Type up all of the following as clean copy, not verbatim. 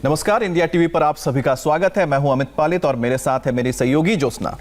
नमस्कार, India TV पर आप सभी का स्वागत है। मैं हूं अमित पालित और मेरे साथ है मेरी सहयोगी ज्योत्सना।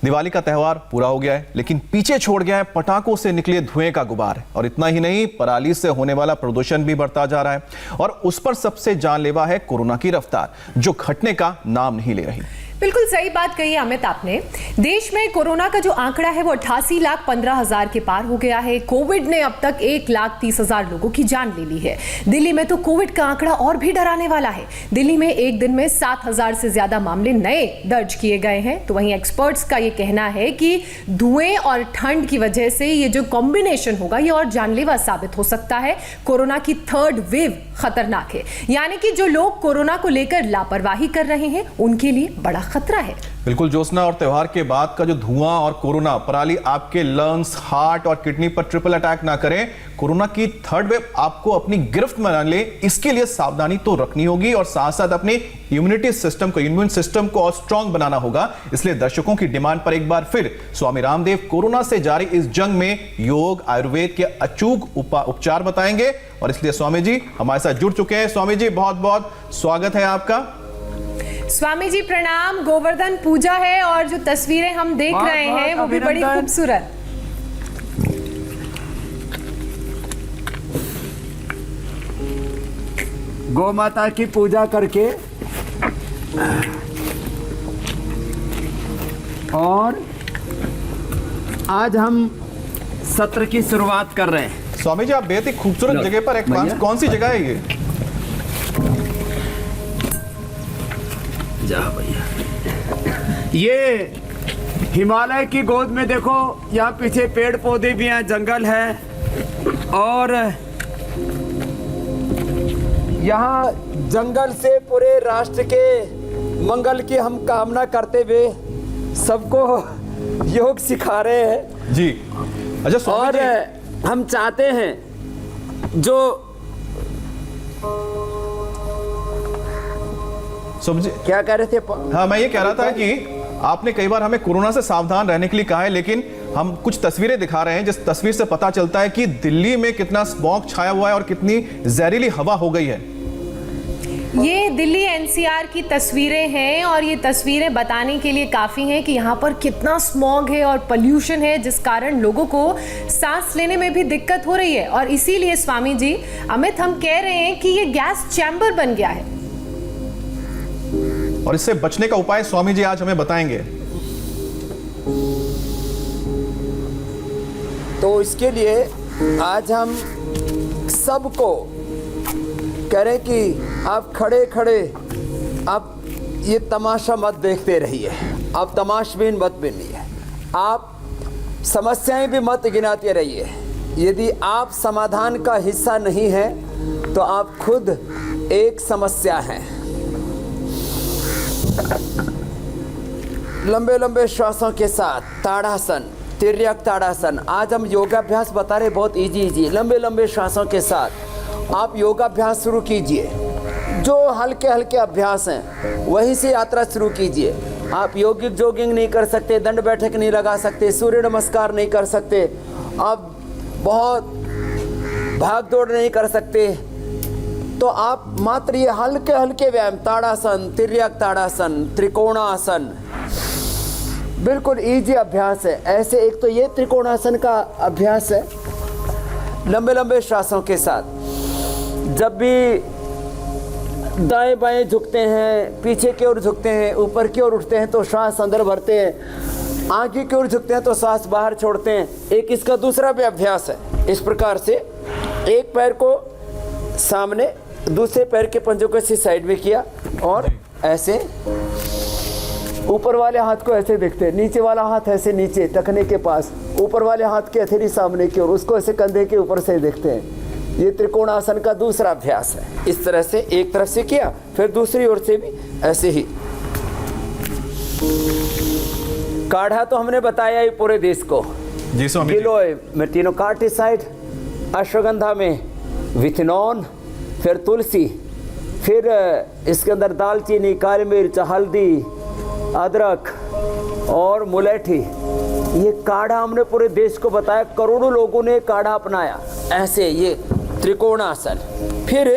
दिवाली का त्यौहार पूरा हो गया है, लेकिन पीछे छोड़ गया है पटाखों से निकले धुएं का गुबार। और इतना ही नहीं, पराली से होने वाला प्रदूषण भी बढ़ता जा रहा है और उस पर सबसे जानलेवा है कोरोना की रफ्तार, जो घटने का नाम नहीं ले रही। बिल्कुल सही बात कही अमित आपने। देश में कोरोना का जो आंकड़ा है वो 88,15,000 के पार हो गया है। कोविड ने अब तक 1,30,000 लोगों की जान ले ली है। दिल्ली में तो कोविड का आंकड़ा और भी डराने वाला है। दिल्ली में एक दिन में 7,000 से ज्यादा मामले नए दर्ज किए गए हैं। तो वहीं एक्सपर्ट्स का ये कहना है कि धुएं और ठंड की वजह से ये जो कॉम्बिनेशन होगा ये और जानलेवा साबित हो सकता है। कोरोना की थर्ड वेव खतरनाक है, यानी कि जो लोग कोरोना को लेकर लापरवाही कर रहे हैं उनके लिए बड़ा खतरा है। बिल्कुल ज्योत्सना, और त्योहार के बाद का जो धुआं और कोरोना, पराली आपके लंग्स, हार्ट और किडनी पर ट्रिपल अटैक ना करें। कोरोना की थर्ड वेव आपको अपनी गिरफ्त में ना ले, इसके लिए सावधानी तो रखनी होगी और साथ साथ अपने इम्यूनिटी सिस्टम को, इम्यून सिस्टम को और स्ट्रांग बनाना होगा। इसलिए दर्शकों की डिमांड पर एक बार फिर स्वामी रामदेव कोरोना से जारी इस जंग में योग आयुर्वेद के अचूक उपचार बताएंगे। और इसलिए स्वामी जी हमारे साथ जुड़ चुके हैं। स्वामी जी बहुत बहुत स्वागत है आपका। स्वामी जी प्रणाम। गोवर्धन पूजा है और जो तस्वीरें हम देख रहे हैं वो भी बड़ी खूबसूरत। गौ माता की पूजा करके और आज हम सत्र की शुरुआत कर रहे हैं। स्वामी जी आप बेहद ही खूबसूरत जगह पर एक, कौन सी जगह है ये? जा भैया, ये हिमालय की गोद में देखो, यहाँ पीछे पेड़ पौधे भी हैं, जंगल है और यहाँ जंगल से पूरे राष्ट्र के मंगल की हम कामना करते हुए सबको योग सिखा रहे हैं जी। अच्छा स्वामी और जी, हम चाहते हैं जो क्या कह रहे थे? हाँ, मैं ये कह रहा था कि आपने कई बार हमें कोरोना से सावधान रहने के लिए कहा है, लेकिन हम कुछ तस्वीरें दिखा रहे हैं जिस तस्वीर से पता चलता है कि दिल्ली में कितना स्मॉग छाया हुआ है और कितनी जहरीली हवा हो गई है। ये दिल्ली एनसीआर की तस्वीरें हैं और ये तस्वीरें बताने के लिए काफी हैं कि यहाँ पर कितना स्मॉग है और पोल्यूशन है, जिस कारण लोगों को सांस लेने में भी दिक्कत हो रही है। और इसीलिए स्वामी जी, अमित, हम कह रहे हैं कि ये गैस चैम्बर बन गया है और इससे बचने का उपाय स्वामी जी आज हमें बताएंगे। तो इसके लिए आज हम सबको कह रहे कि आप खड़े खड़े आप ये तमाशा मत देखते रहिए, आप तमाशबीन मत बनिए, आप समस्याएं भी मत गिनाते रहिए। यदि आप समाधान का हिस्सा नहीं हैं तो आप खुद एक समस्या हैं। लंबे लंबे श्वासों के साथ ताड़ासन, तिर्यक ताड़ासन। आज हम योगाभ्यास बता रहे, बहुत इजी। लंबे लंबे श्वासों के साथ आप योगाभ्यास शुरू कीजिए। जो हल्के हल्के अभ्यास हैं वहीं से यात्रा शुरू कीजिए। आप योगिक जॉगिंग नहीं कर सकते, दंड बैठक नहीं लगा सकते, सूर्य नमस्कार नहीं कर सकते, आप बहुत भाग दौड़ नहीं कर सकते, तो आप मात्र ये हल्के हल्के व्यायाम, ताड़ासन, तिर्यक ताड़ासन, त्रिकोणासन, बिल्कुल इजी अभ्यास है। ऐसे एक तो ये त्रिकोणासन का अभ्यास है, लंबे लंबे श्वासों के साथ। जब भी दाएं बाएं झुकते हैं, पीछे की ओर झुकते हैं, ऊपर की ओर उठते हैं तो श्वास अंदर भरते हैं, आगे की ओर झुकते हैं तो श्वास बाहर छोड़ते हैं। एक इसका दूसरा भी अभ्यास है। इस प्रकार से एक पैर को सामने, दूसरे पैर के पंजों को इसी साइड में किया और ऐसे ऊपर वाले हाथ को ऐसे देखते हैं, नीचे वाला हाथ ऐसे नीचे टखने के पास, ऊपर वाले हाथ की हथेली सामने की ओर, उसको ऐसे कंधे के ऊपर से देखते हैं। ये त्रिकोणासन का दूसरा अभ्यास है। इस तरह से एक तरफ से किया, फिर दूसरी ओर से भी ऐसे ही। काढ़ा तो हमने बताया ही पूरे देश को। जी स्वामी जी। गिलोय में टिनोकार्टिसाइड, अश्वगंधा में विथिनॉन, फिर तुलसी, फिर इसके अंदर दालचीनी, काली मिर्च, हल्दी, अदरक और मुलेठी। ये काढ़ा हमने पूरे देश को बताया, करोड़ों लोगों ने काढ़ा अपनाया। ऐसे ये त्रिकोणासन। फिर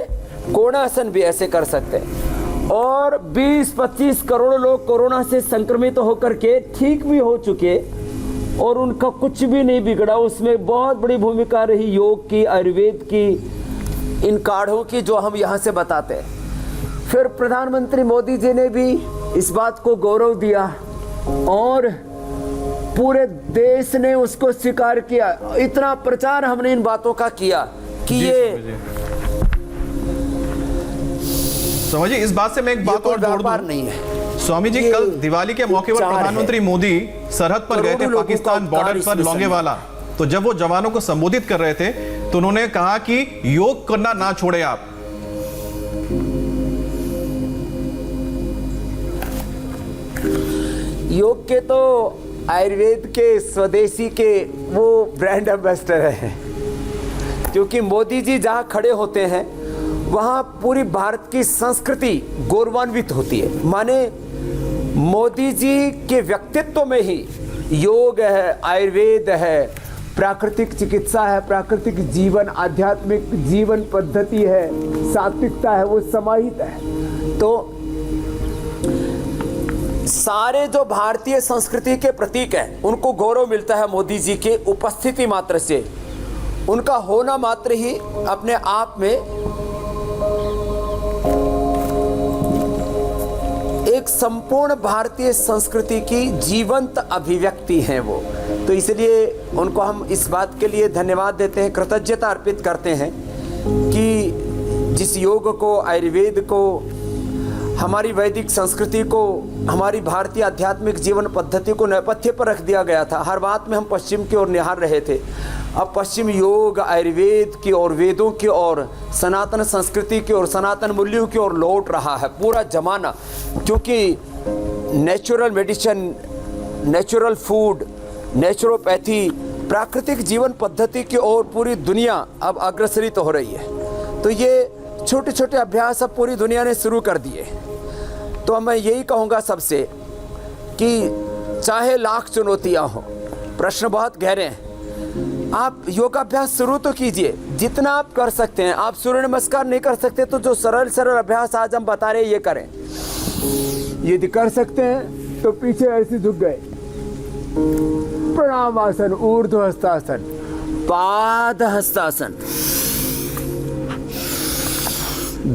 कोणासन भी ऐसे कर सकते हैं। और 20-25 करोड़ लोग कोरोना से संक्रमित होकर के ठीक भी हो चुके और उनका कुछ भी नहीं बिगड़ा। उसमें बहुत बड़ी भूमिका रही योग की, आयुर्वेद की, इन काढ़ों की जो हम यहाँ से बताते हैं। फिर प्रधानमंत्री मोदी जी ने भी इस बात को गौरव दिया और पूरे देश ने उसको स्वीकार किया। इतना प्रचार हमने इन बातों का किया कि ये स्वामी जी, इस बात से मैं एक बात और जोड़ दूं। नहीं है स्वामी जी, कल दिवाली के मौके पर प्रधानमंत्री मोदी सरहद पर गए थे, पाकिस्तान बॉर्डर पर लोंगेवाला। तो जब वो जवानों को संबोधित कर रहे थे तो उन्होंने कहा कि योग करना ना छोड़े आप। योग के तो आयुर्वेद के, स्वदेशी के वो ब्रांड एम्बेसडर हैं, क्योंकि मोदी जी जहां खड़े होते हैं वहां पूरी भारत की संस्कृति गौरवान्वित होती है। माने मोदी जी के व्यक्तित्व में ही योग है, आयुर्वेद है, प्राकृतिक चिकित्सा है, प्राकृतिक जीवन, आध्यात्मिक जीवन पद्धति है, सात्विकता है, वो समाहित है। तो सारे जो भारतीय संस्कृति के प्रतीक हैं उनको गौरव मिलता है मोदी जी के उपस्थिति मात्र से। उनका होना मात्र ही अपने आप में एक संपूर्ण भारतीय संस्कृति की जीवंत अभिव्यक्ति है वो। तो इसलिए उनको हम इस बात के लिए धन्यवाद देते हैं, कृतज्ञता अर्पित करते हैं कि जिस योग को, आयुर्वेद को, हमारी वैदिक संस्कृति को, हमारी भारतीय आध्यात्मिक जीवन पद्धति को नेपथ्य पर रख दिया गया था। हर बात में हम पश्चिम की ओर निहार रहे थे। अब पश्चिम योग, आयुर्वेद की ओर, वेदों की ओर, सनातन संस्कृति की ओर, सनातन मूल्यों की ओर लौट रहा है पूरा जमाना। क्योंकि natural medicine, natural food, naturopathy, प्राकृतिक जीवन पद्धति की ओर पूरी दुनिया अब अग्रसरित हो रही है। तो ये छोटे छोटे अभ्यास अब पूरी दुनिया ने शुरू कर दिए। तो मैं यही कहूँगा सबसे कि चाहे लाख चुनौतियाँ हो, प्रश्न बहुत गहरे हैं, आप योगाभ्यास शुरू तो कीजिए जितना आप कर सकते हैं। आप सूर्य नमस्कार नहीं कर सकते तो जो सरल सरल अभ्यास आज हम बता रहे हैं ये करें। यदि कर सकते हैं तो पीछे ऐसे झुक गए, प्रणाम आसन, ऊर्ध्व हस्तासन, पाद हस्तासन,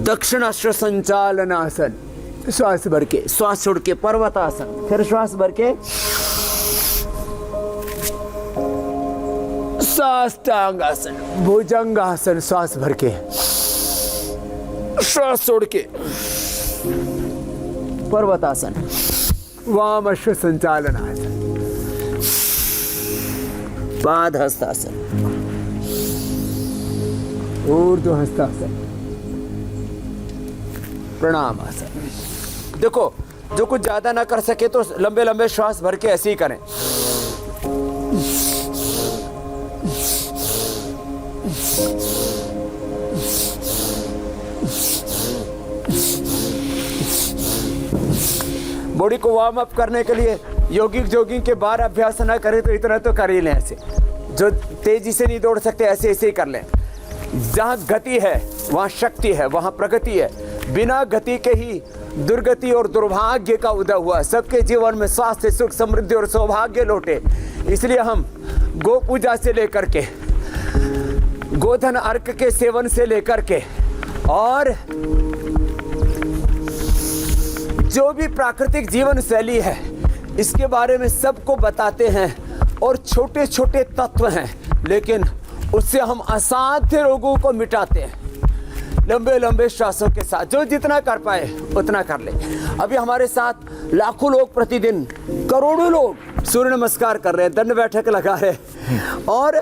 दक्षिणाश्व संचालन आसन, श्वास भर के, श्वास छोड़ के पर्वतासन, फिर श्वास भर के साष्टांगासन, भुजंगासन, श्वास भर के, श्वास छोड़ के पर्वतासन, वामाश्व संचालन आसन, पाद हस्तासन, ऊर्ध्व हस्तासन, प्रणाम आसन। देखो, जो कुछ ज्यादा ना कर सके तो लंबे लंबे श्वास भर के ऐसे ही करें। बॉडी को वार्म अप करने के लिए योगिक जॉगिंग के बाहर अभ्यास ना करें तो इतना तो कर ही लें। ऐसे जो तेजी से नहीं दौड़ सकते ऐसे ऐसे ही कर लें। जहाँ गति है वहाँ शक्ति है, वहाँ प्रगति है। बिना गति के ही दुर्गति और दुर्भाग्य का उदय हुआ। सबके जीवन में स्वास्थ्य, सुख, समृद्धि और सौभाग्य लौटे। इसलिए हम गो पूजा से लेकर के, गोधन अर्क के सेवन से लेकर के, और जो भी प्राकृतिक जीवन शैली है इसके बारे में सबको बताते हैं। और छोटे छोटे तत्व हैं लेकिन उससे हम असाध्य रोगों को मिटाते हैं लंबे लंबे श्वासों के साथ। जो जितना कर पाए उतना कर ले। अभी हमारे साथ लाखों लोग प्रतिदिन, करोड़ों लोग सूर्य नमस्कार कर रहे हैं, दंड बैठक लगा रहे हैं। और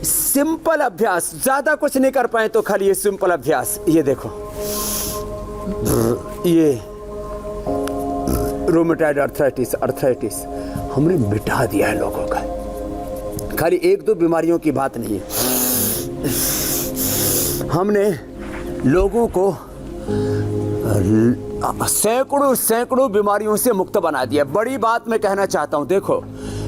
सिंपल अभ्यास, ज्यादा कुछ नहीं कर पाए तो खाली ये सिंपल अभ्यास, ये देखो, ये रूमेटॉइड अर्थराइटिस हमने मिटा दिया है लोगों का। खाली एक दो बीमारियों की बात नहीं है, हमने लोगों को सैकड़ों बीमारियों से मुक्त बना दिया। बड़ी बात मैं कहना चाहता हूं, देखो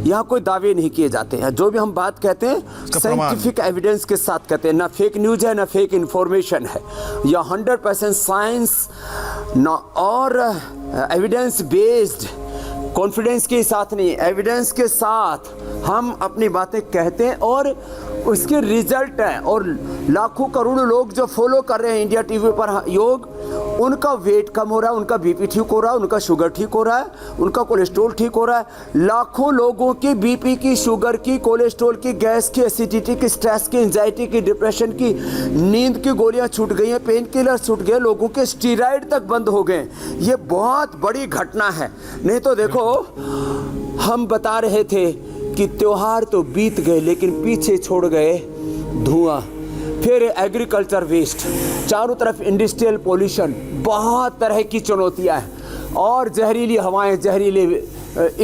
यहाँ कोई दावे नहीं किए जाते हैं। जो भी हम बात कहते हैं साइंटिफिक एविडेंस के साथ कहते हैं, ना फेक न्यूज है ना फेक इंफॉर्मेशन है, या 100% साइंस और एविडेंस बेस्ड, कॉन्फिडेंस के साथ नहीं, एविडेंस के साथ हम अपनी बातें कहते हैं और उसके रिजल्ट हैं। और लाखों करोड़ों लोग जो फॉलो कर रहे हैं इंडिया टीवी पर योग, उनका वेट कम हो रहा है, उनका बीपी ठीक हो रहा है, उनका शुगर ठीक हो रहा है, उनका कोलेस्ट्रॉल ठीक हो रहा है। लाखों लोगों की बीपी की, शुगर की, कोलेस्ट्रॉल की, गैस की, एसिडिटी की, स्ट्रेस की, एंजाइटी की, डिप्रेशन की, नींद की गोलियां छूट गई हैं, पेन किलर छूट गए, लोगों के स्टीरॉयड तक बंद हो गए। ये बहुत बड़ी घटना है। नहीं तो देखो, हम बता रहे थे कि त्योहार तो बीत गए लेकिन पीछे छोड़ गए धुआं, फिर एग्रीकल्चर वेस्ट, चारों तरफ इंडस्ट्रियल पोल्यूशन, बहुत तरह की चुनौतियां हैं और जहरीली हवाएं, जहरीले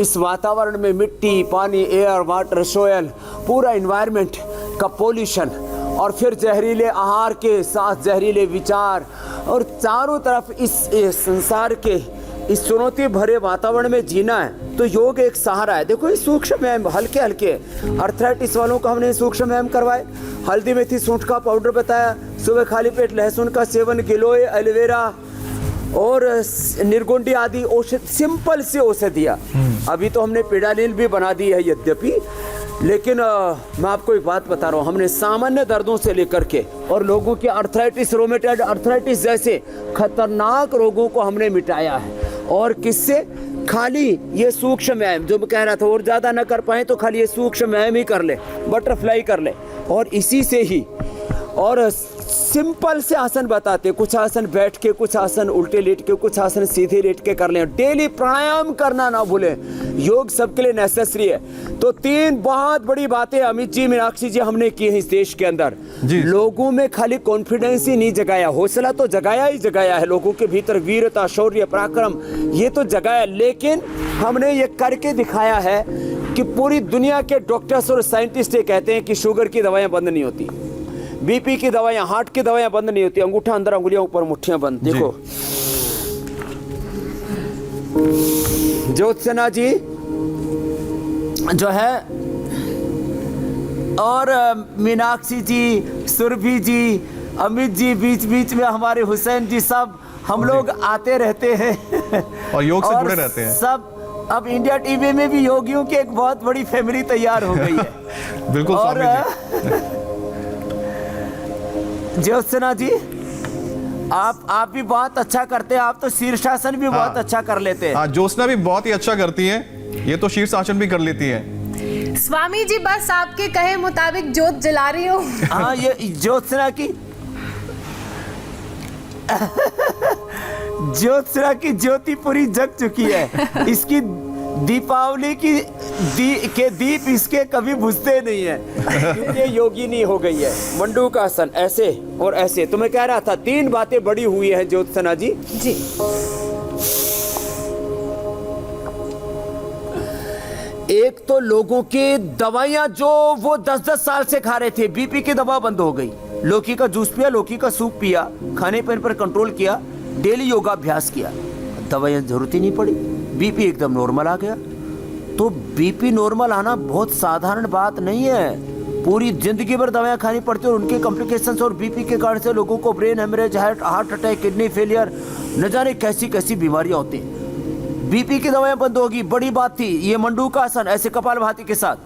इस वातावरण में मिट्टी, पानी, एयर, वाटर, सोयल, पूरा इन्वायरमेंट का पोल्यूशन, और फिर जहरीले आहार के साथ जहरीले विचार, और चारों तरफ इस संसार के इस चुनौती भरे वातावरण में जीना है तो योग एक सहारा है। देखो, ये सूक्ष्म व्यायाम हल्के हल्के, अर्थराइटिस वालों को हमने सूक्ष्म व्यायाम करवाए, हल्दी मेथी सूंठ का पाउडर बताया, सुबह खाली पेट लहसुन का सेवन, गिलोय, एलोवेरा और निर्गुंडी आदि औषध, सिंपल सी औषधियाँ। अभी तो हमने पेडालिल भी बना दी है यद्यपि, लेकिन मैं आपको एक बात बता रहा हूँ, हमने सामान्य दर्दों से लेकर के और लोगों के अर्थराइटिस, रोमेटॉइड अर्थराइटिस जैसे खतरनाक रोगों को हमने मिटाया है। और किससे? खाली ये सूक्ष्म व्यायाम, जो मैं कह रहा था, और ज़्यादा ना कर पाए तो खाली ये सूक्ष्म व्यायाम ही कर ले, बटरफ्लाई कर ले, और इसी से ही, और सिंपल से आसन बताते, कुछ आसन बैठ के, कुछ आसन उल्टे लेट के, कुछ आसन सीधे लेट के कर लें। डेली प्राणायाम करना ना भूलें, योग सबके लिए नेसेसरी है। तो 3 बहुत बड़ी बातें अमित जी, मीनाक्षी जी हमने की हैं इस देश के अंदर। लोगों में खाली कॉन्फिडेंस ही नहीं जगाया, हौसला तो जगाया ही जगाया है, लोगों के भीतर वीरता, शौर्य, पराक्रम, ये तो जगाया, लेकिन हमने ये करके दिखाया है कि पूरी दुनिया के डॉक्टर्स और साइंटिस्ट ये कहते हैं कि शुगर की दवाइयाँ बंद नहीं होती, बीपी की दवाइयाँ, हार्ट की दवाइयाँ बंद नहीं होती, अंगूठा अंदर, अंगुलियां ऊपर, मुट्ठियां बंद। देखो ज्योत्सना जी जो है, और मीनाक्षी जी, सुरभि जी, अमित जी, बीच बीच में हमारे हुसैन जी, सब हम लोग आते रहते हैं और योग से जुड़े रहते हैं सब। अब इंडिया टीवी में भी योगियों की एक बहुत बड़ी फैमिली तैयार हो गई है। बिल्कुल। और ज्योत्सना जी, आप भी बहुत अच्छा करते हैं, आप तो शीर्षासन भी बहुत अच्छा कर लेते हैं। हाँ, ज्योत्सना भी बहुत ही अच्छा करती है, ये तो शीर्षासन भी कर लेती है। स्वामी जी, बस आपके कहे मुताबिक जोत जला रही हूँ। हाँ, ये ज्योत्सना की ज्योत्सना की ज्योति पूरी जग चुकी है। इसकी दीपावली के दीप इसके कभी बुझते नहीं है, क्योंकि योगिनी हो गई है। मंडूकासन ऐसे और ऐसे। तो मैं कह रहा था 3 बातें बड़ी हुई है ज्योत्सना जी। जी। एक तो लोगों की दवाइयां जो वो 10-10 साल से खा रहे थे, बीपी की दवा बंद हो गई, लौकी का जूस पिया, लौकी का सूप पिया, खाने पीने पर कंट्रोल किया, डेली योगाभ्यास किया, दवाइयां जरूरत ही नहीं पड़ी, बीपी एकदम नॉर्मल आ गया। तो बीपी नॉर्मल आना बहुत साधारण बात नहीं है, पूरी जिंदगी भर दवाइयां खानी पड़ती है और उनके कॉम्प्लिकेशंस और बीपी के कारण से लोगों को brain haemorrhage, heart attack, kidney failure, न जाने कैसी कैसी बीमारियां होती हैं। बीपी की दवाइयां बंद होगी, बड़ी बात थी। ये मंडूकासन, ऐसे कपालभाति के साथ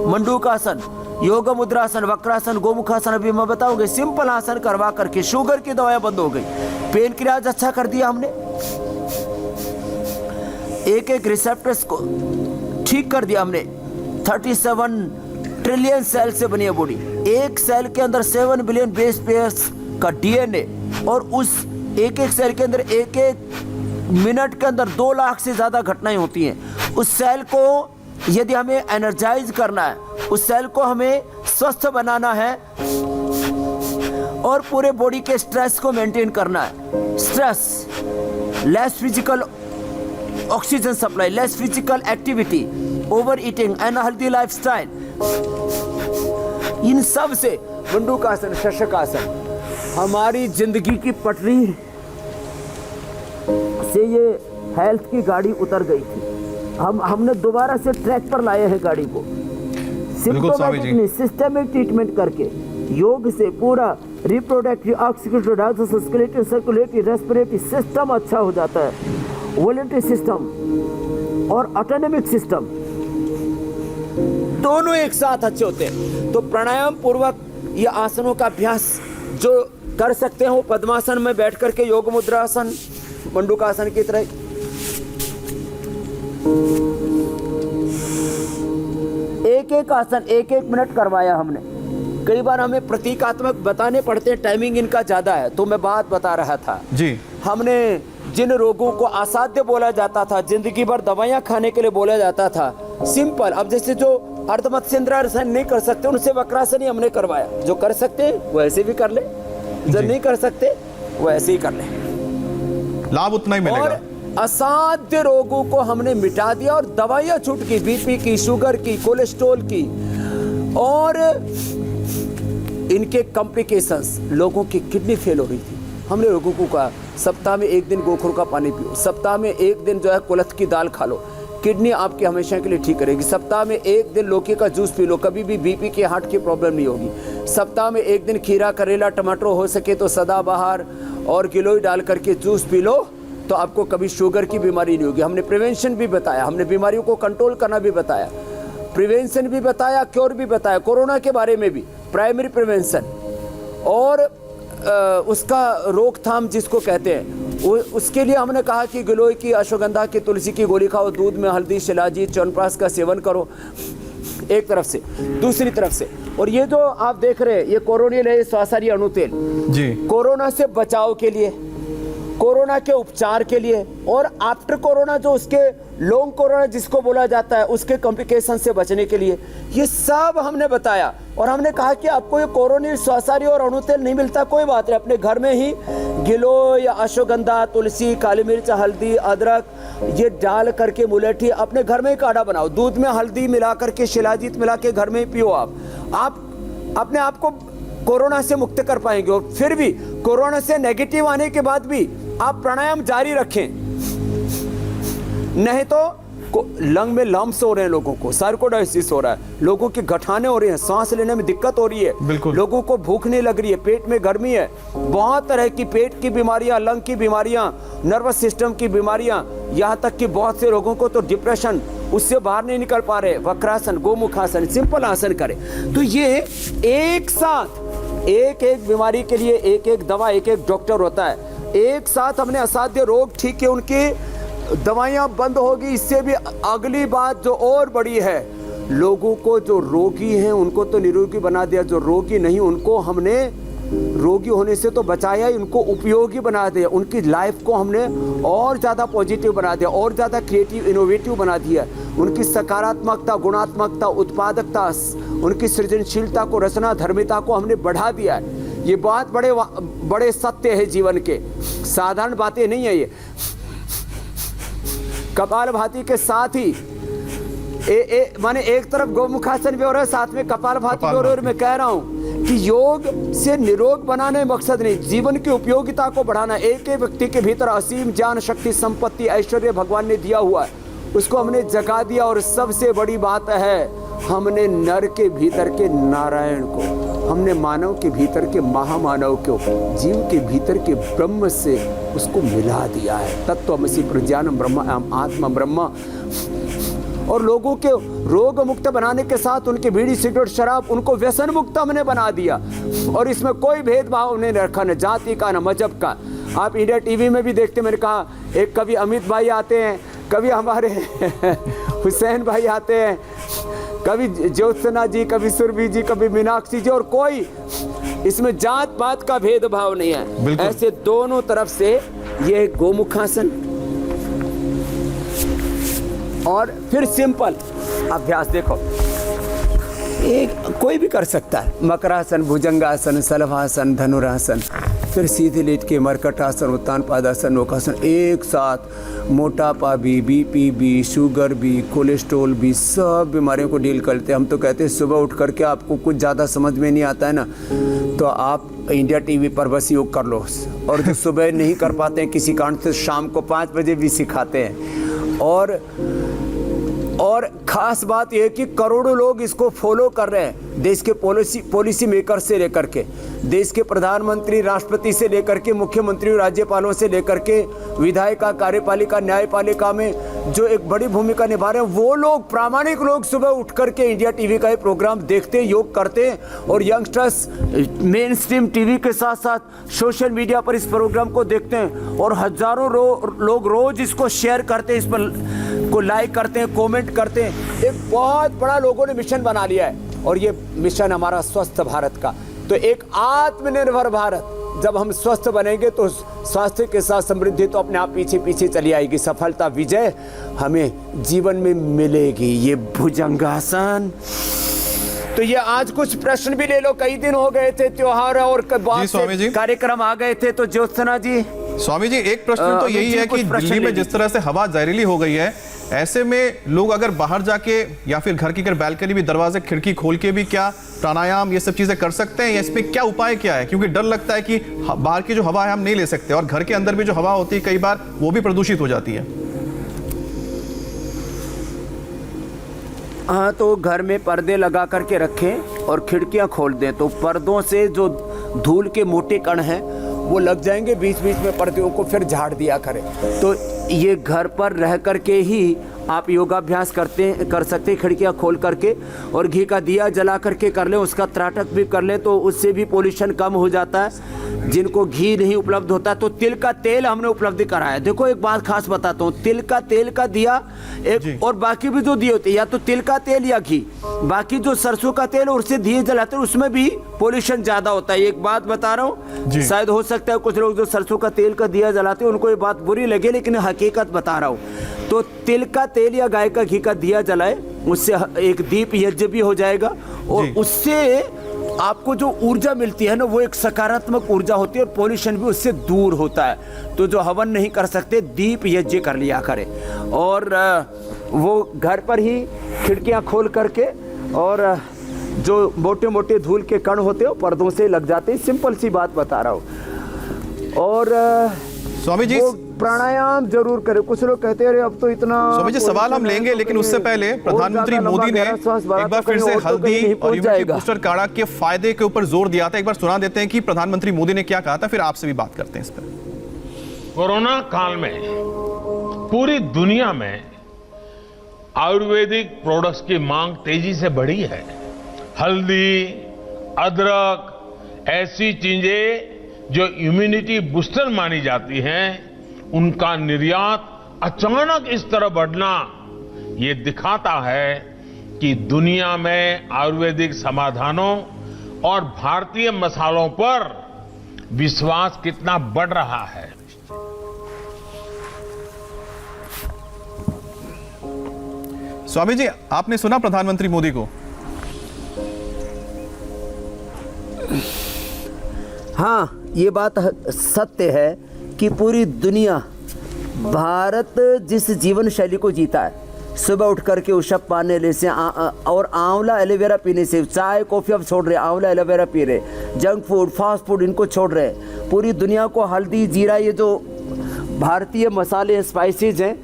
मंडूकासन, योग मुद्रासन, वक्रासन, गोमुखासन, अभी मैं बताऊंगी, सिंपल आसन करवा करके शुगर की दवाइयां बंद हो गई, पेन क्रियाज अच्छा कर दिया हमने, एक रिसेप्टर्स को ठीक कर दिया हमने। 37 ट्रिलियन सेल से बनी है बॉडी, एक सेल के अंदर 7 बिलियन बेस पेयर्स का डीएनए, और उस एक सेल के अंदर एक मिनट के अंदर 2 लाख से ज्यादा घटनाएं होती हैं। उस सेल को यदि हमें एनर्जाइज करना है, उस सेल को हमें स्वस्थ बनाना है और पूरे बॉडी के स्ट्रेस को मेंटेन करना है। Stress, less physical oxygen supply, less physical activity, overeating, unhealthy lifestyle, इन सब से मंडूकासन, शशकासन हमारी जिंदगी की पटरी से ये हेल्थ की गाड़ी उतर गई थी। हमने दोबारा से ट्रैक पर लाए हैं गाड़ी को, सिम्टोमेटिक नहीं सिस्टमिक ट्रीटमेंट करके योग से पूरा reproductive, oxidative, digestive, circulatory, respiratory system अच्छा हो जाता है, वॉलंटरी सिस्टम और ऑटोनॉमिक सिस्टम दोनों एक साथ अच्छे होते हैं। तो प्राणायाम पूर्वक ये आसनों का अभ्यास जो कर सकते हैं वो पद्मासन में बैठ करके योग मुद्रासन, मंडूकासन की तरह एक एक आसन एक एक मिनट करवाया हमने। कई बार हमें प्रतीकात्मक बताने पड़ते हैं, टाइमिंग इनका ज्यादा है, तो मैं बात बता रहा था जी। हमने जिन रोगों को असाध्य बोला जाता था, जिंदगी भर दवाइयां खाने के लिए बोला जाता था, सिंपल, अब जैसे जो अर्धमत्स्येंद्रासन नहीं कर सकते उनसे वक्रासन ही हमने करवाया। जो कर सकते हैं वो ऐसे भी कर ले, जो नहीं कर सकते वो ऐसे ही कर ले, लाभ उतना ही मिलेगा। और असाध्य रोगों को हमने मिटा दिया और दवाइयां छूट की, बीपी की, शुगर की, कोलेस्ट्रॉल की, और इनके कॉम्प्लिकेशंस, लोगों की किडनी फेल हो रही थी, हमने लोगों को कहा सप्ताह में एक दिन गोखरू का पानी पियो, सप्ताह में एक दिन जो है कुलथ की दाल खा लो, किडनी आपकी हमेशा के लिए ठीक रहेगी, सप्ताह में एक दिन लौकी का जूस पी लो, कभी भी बीपी की, हार्ट की प्रॉब्लम नहीं होगी, सप्ताह में एक दिन खीरा, करेला, टमाटर, हो सके तो सदाबहार और गिलोय डाल करके जूस पी लो, तो आपको कभी शुगर की बीमारी नहीं होगी। हमने प्रिवेंशन भी बताया, हमने बीमारियों को कंट्रोल करना भी बताया, प्रिवेंशन भी बताया, क्योर भी बताया, कोरोना के बारे में भी प्राइमरी प्रिवेंशन और उसका रोकथाम जिसको कहते हैं, उसके लिए हमने कहा कि गिलोय की, अश्वगंधा की, तुलसी की गोली खाओ, दूध में हल्दी, शिलाजीत, च्यवनप्राश का सेवन करो, एक तरफ से। दूसरी तरफ से, और ये जो आप देख रहे हैं ये कोरोनियल है, श्वासारी अणुतेल जी, कोरोना से बचाव के लिए, कोरोना के उपचार के लिए, और आफ्टर कोरोना जो उसके लॉन्ग कोरोना जिसको बोला जाता है उसके कॉम्प्लिकेशन से बचने के लिए, ये सब हमने बताया। और हमने कहा कि आपको ये कोरोनियल, श्वासारी और अणुतेल नहीं मिलता, कोई बात नहीं, अपने घर में ही गिलोय या अश्वगंधा, तुलसी, काली मिर्च, हल्दी, अदरक ये डाल करके मुलेठी अपने घर में ही काढ़ा बनाओ, दूध में हल्दी मिला करके, शिलाजीत मिला के घर में ही पियो। आप अपने आप को कोरोना से मुक्त कर पाएंगे। और फिर भी कोरोना से नेगेटिव आने के बाद भी आप प्राणायाम जारी रखें, नहीं तो लंग में लम्स हो रहे हैं, लोगों को सार्कोइडोसिस हो रहा है, लोगों की गठाने हो रही हैं, सांस लेने में दिक्कत हो रही है, लोगों को भूख नहीं लग रही है, पेट में गर्मी है, बहुत तरह की पेट की बीमारियां, लंग की बीमारियां, नर्वस सिस्टम की बीमारियां, यहाँ तक कि बहुत से लोगों को तो डिप्रेशन, उससे बाहर नहीं निकल पा रहे। वक्रासन, गोमुखासन, सिंपल आसन करें। तो ये एक साथ एक एक बीमारी के लिए एक एक दवा, एक एक डॉक्टर होता है, एक साथ हमने असाध्य रोग ठीक है, उनकी दवाइयां बंद होगी। इससे भी अगली बात जो और बड़ी है, लोगों को जो रोगी हैं उनको तो निरोगी बना दिया, जो रोगी नहीं उनको हमने रोगी होने से तो बचाया ही, उनको उपयोगी बना दिया, उनकी लाइफ को हमने और ज़्यादा पॉजिटिव बना दिया, और ज़्यादा क्रिएटिव, इनोवेटिव बना दिया, उनकी सकारात्मकता, गुणात्मकता, उत्पादकता, उनकी सृजनशीलता को, रचना धर्मिता को हमने बढ़ा दिया है। ये बहुत बड़े बड़े सत्य है जीवन के, साधारण बातें नहीं है ये। कपालभाति के साथ ही माने एक तरफ गोमुखासन भी हो रहा है, साथ में कपालभाति भी हो रहा है। और मैं कह रहा हूं कि योग से निरोग बनाने मकसद नहीं, जीवन की उपयोगिता को बढ़ाना। एक एक व्यक्ति के भीतर असीम ज्ञान, शक्ति, संपत्ति, ऐश्वर्य भगवान ने दिया हुआ है, उसको हमने जगा दिया। और सबसे बड़ी बात है, हमने नर के भीतर के नारायण को, हमने मानव के भीतर के महामानव को, जीव के भीतर के ब्रह्म से उसको मिला दिया है। तत्वमसि प्रज्ञानम ब्रह्म आत्मा ब्रह्म। और लोगों के रोग मुक्त बनाने के साथ उनके बीड़ी, सिगरेट, शराब, उनको व्यसन मुक्त हमने बना दिया। और इसमें कोई भेदभाव नहीं रखा, न जाति का, न मजहब का। आप इंडिया टीवी में भी देखते, मैंने कहा एक कभी अमित भाई आते हैं, कभी हमारे हुसैन भाई आते हैं, कभी ज्योत्सना जी, कभी सुरभि जी, कभी मीनाक्षी जी, और कोई इसमें जात पात का भेदभाव नहीं है। ऐसे दोनों तरफ से ये गोमुखासन, और फिर सिंपल अभ्यास देखो, एक कोई भी कर सकता है। मकरासन, भुजंगासन, सलभासन, धनुरासन, फिर सीधे लेट के मरकटासन, उत्तान पादासन, नौकासन, एक साथ मोटापा भी, बीपी भी, शुगर भी, कोलेस्ट्रॉल भी, सब बीमारियों को डील करते हैं। हम तो कहते हैं सुबह उठ करके आपको कुछ ज़्यादा समझ में नहीं आता है ना, तो आप इंडिया टीवी पर बस योग कर लो। और जो सुबह नहीं कर पाते हैं किसी कारण से, शाम को 5 बजे भी सिखाते हैं। और और खास बात यह है कि करोड़ों लोग इसको फॉलो कर रहे हैं, देश के पॉलिसी मेकर से लेकर के, देश के प्रधानमंत्री, राष्ट्रपति से लेकर के, मुख्यमंत्री, राज्यपालों से लेकर के, विधायिका, कार्यपालिका, न्यायपालिका में जो एक बड़ी भूमिका निभा रहे हैं, वो लोग, प्रामाणिक लोग सुबह उठ करके इंडिया टीवी का ये प्रोग्राम देखते हैं, योग करते हैं। और यंगस्टर्स मेन स्ट्रीम टीवी के साथ साथ सोशल मीडिया पर इस प्रोग्राम को देखते हैं और हजारों लोग रोज इसको शेयर करते हैं, इस पर को लाइक करते हैं, कमेंट करते हैं। एक बहुत बड़ा लोगों ने मिशन बना लिया है और ये मिशन हमारा स्वस्थ भारत का। तो एक आत्मनिर्भर भारत, जब हम स्वस्थ बनेंगे तो स्वास्थ्य के साथ समृद्धि तो अपने आप पीछे पीछे चली आएगी। सफलता, विजय हमें जीवन में मिलेगी। ये भुजंगासन। तो ये आज कुछ प्रश्न भी ले लो, कई दिन हो गए थे त्योहार और कार्यक्रम आ गए थे। तो ज्योत्सना जी, स्वामी जी, एक प्रश्न तो यही है कि दिल्ली में जिस तरह से हवा जहरीली हो गई है, ऐसे में लोग अगर बाहर जाके या फिर घर की अगर बैल्कनी भी, दरवाजे, खिड़की खोल के भी क्या प्राणायाम ये सब चीजें कर सकते हैं, या इसमें क्या उपाय क्या है? क्योंकि डर लगता है कि बाहर की जो हवा है हम नहीं ले सकते और घर के अंदर भी जो हवा होती है कई बार वो भी प्रदूषित हो जाती है। हाँ, तो घर में पर्दे लगा करके रखें और खिड़कियां खोल दें तो पर्दों से जो धूल के मोटे कण हैं वो लग जाएंगे, बीच बीच में पर्दों को फिर झाड़ दिया करें। तो ये घर पर रह करके ही आप योगाभ्यास कर सकते हैं, खिड़कियां खोल करके, और घी का दिया जला करके कर लें, उसका त्राटक भी कर लें तो उससे भी पोल्यूशन कम हो जाता है। जिनको घी नहीं उपलब्ध होता तो तिल का तेल हमने उपलब्ध कराया। देखो एक बात खास बताता हूँ, तिल का तेल का दिया एक, और बाकी भी जो दिए होते हैं या तो तिल का तेल या घी, बाकी जो सरसों का तेल और उससे दिए जलाते हैं उसमें भी पोल्यूशन ज्यादा होता है। एक बात बता रहा हूँ, शायद हो सकता है कुछ लोग जो सरसों का तेल का दिया जलाते हैं उनको ये बात बुरी लगे, लेकिन हकीकत बता रहा हूँ। तो तिल का तेल या गाय का घी का दिया जलाए, उससे एक दीप यज्ञ भी हो जाएगा और उससे आपको जो ऊर्जा मिलती है ना वो एक सकारात्मक ऊर्जा होती है और पोल्यूशन भी उससे दूर होता है। तो जो हवन नहीं कर सकते, दीप यज्ञ कर लिया करें और वो घर पर ही खिड़कियां खोल करके, और जो मोटे मोटे धूल के कण होते हैं पर्दों से लग जाते हैं। सिंपल सी बात बता रहा हूँ। और स्वामी जी, प्राणायाम जरूर करें। कुछ लोग कहते हैं अब तो इतना। स्वामी जी, सवाल हम लेंगे, लेकिन उससे पहले प्रधानमंत्री मोदी ने एक बार फिर से हल्दी और इम्यूनिटी बूस्टर काढ़ा के फायदे के ऊपर जोर दिया था। एक बार सुना देते हैं कि प्रधानमंत्री मोदी ने क्या कहा था, फिर आपसे भी बात करते हैं इस पर। कोरोना काल में पूरी दुनिया में आयुर्वेदिक प्रोडक्ट्स की मांग तेजी से बढ़ी है। हल्दी, अदरक, ऐसी चीजें जो इम्यूनिटी बूस्टर मानी जाती हैं, उनका निर्यात अचानक इस तरह बढ़ना ये दिखाता है कि दुनिया में आयुर्वेदिक समाधानों और भारतीय मसालों पर विश्वास कितना बढ़ रहा है। स्वामी जी, आपने सुना प्रधानमंत्री मोदी को? हाँ, ये बात सत्य है कि पूरी दुनिया, भारत जिस जीवन शैली को जीता है, सुबह उठ करके उशप पाने से और आंवला एलोवेरा पीने से, चाय कॉफी अब छोड़ रहे, आंवला एलोवेरा पी रहे, जंक फूड, फास्ट फूड इनको छोड़ रहे। पूरी दुनिया को हल्दी, जीरा, ये जो भारतीय मसाले स्पाइसेज हैं,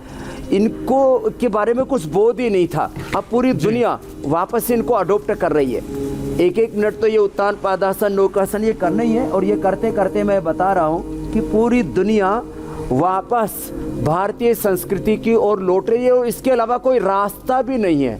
इनको के बारे में कुछ बोध ही नहीं था। अब पूरी दुनिया वापस से इनको अडोप्ट कर रही है। एक एक मिनट तो ये उत्तान, पादासन, नौकासन ये करना ही है। और ये करते करते मैं बता रहा हूँ कि पूरी दुनिया वापस भारतीय संस्कृति की ओर लौट रही है और इसके अलावा कोई रास्ता भी नहीं है,